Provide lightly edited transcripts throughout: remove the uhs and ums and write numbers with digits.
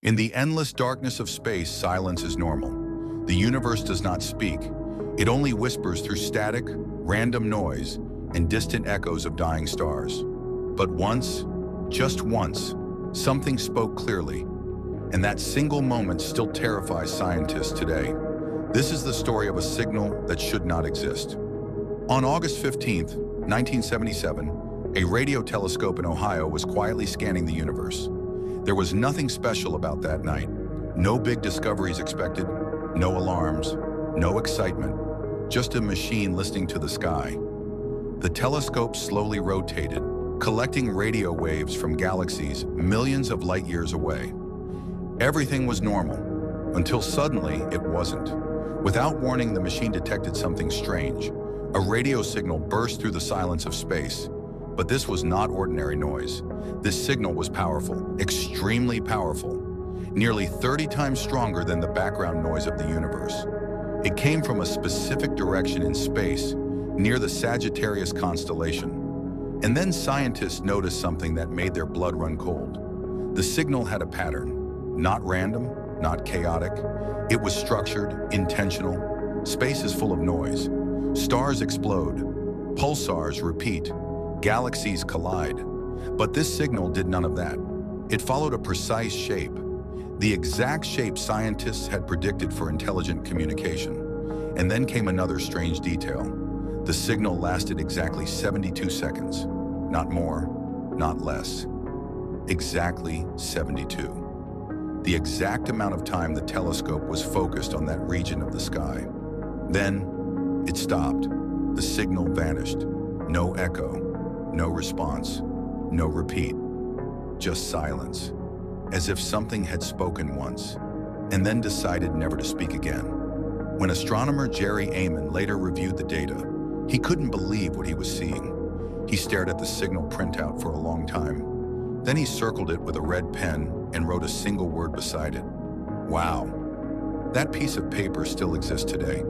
In the endless darkness of space, silence is normal. The universe does not speak. It only whispers through static, random noise, and distant echoes of dying stars. But once, just once, something spoke clearly, and that single moment still terrifies scientists today. This is the story of a signal that should not exist. On August 15th, 1977, a radio telescope in Ohio was quietly scanning the universe. There was nothing special about that night. No big discoveries expected, no alarms, no excitement, just a machine listening to the sky. The telescope slowly rotated, collecting radio waves from galaxies millions of light years away. Everything was normal, until suddenly it wasn't. Without warning, the machine detected something strange. A radio signal burst through the silence of space. But this was not ordinary noise. This signal was powerful, extremely powerful, nearly 30 times stronger than the background noise of the universe. It came from a specific direction in space, near the Sagittarius constellation. And then scientists noticed something that made their blood run cold. The signal had a pattern, not random, not chaotic. It was structured, intentional. Space is full of noise. Stars explode, pulsars repeat, galaxies collide. But this signal did none of that. It followed a precise shape, the exact shape scientists had predicted for intelligent communication. And then came another strange detail. The signal lasted exactly 72 seconds. Not more, not less. Exactly 72. The exact amount of time the telescope was focused on that region of the sky. Then, it stopped. The signal vanished. No echo. No response, no repeat, just silence, as if something had spoken once, and then decided never to speak again. When astronomer Jerry Amon later reviewed the data, he couldn't believe what he was seeing. He stared at the signal printout for a long time. Then he circled it with a red pen and wrote a single word beside it. Wow. That piece of paper still exists today,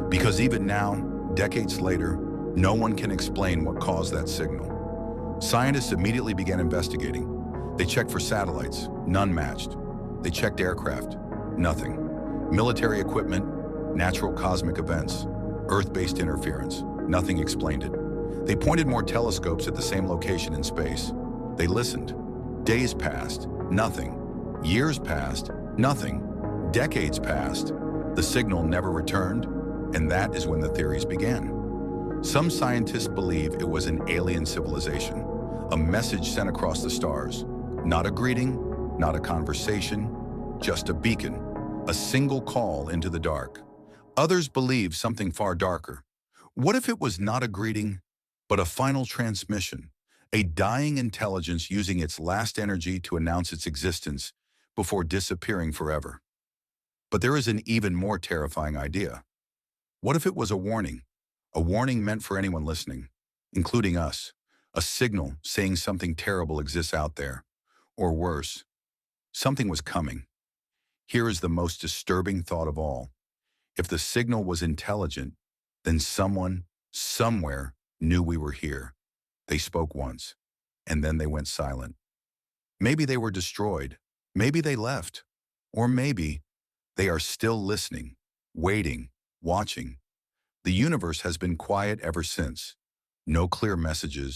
because even now, decades later, no one can explain what caused that signal. Scientists immediately began investigating. They checked for satellites, none matched. They checked aircraft, nothing. Military equipment, natural cosmic events, Earth-based interference, nothing explained it. They pointed more telescopes at the same location in space. They listened. Days passed, nothing. Years passed, nothing. Decades passed. The signal never returned, and that is when the theories began. Some scientists believe it was an alien civilization, a message sent across the stars. Not a greeting, not a conversation, just a beacon, a single call into the dark. Others believe something far darker. What if it was not a greeting, but a final transmission, a dying intelligence using its last energy to announce its existence before disappearing forever? But there is an even more terrifying idea. What if it was a warning? A warning meant for anyone listening, including us. A signal saying something terrible exists out there. Or worse, something was coming. Here is the most disturbing thought of all. If the signal was intelligent, then someone, somewhere, knew we were here. They spoke once, and then they went silent. Maybe they were destroyed. Maybe they left. Or maybe they are still listening, waiting, watching. The universe has been quiet ever since. No clear messages,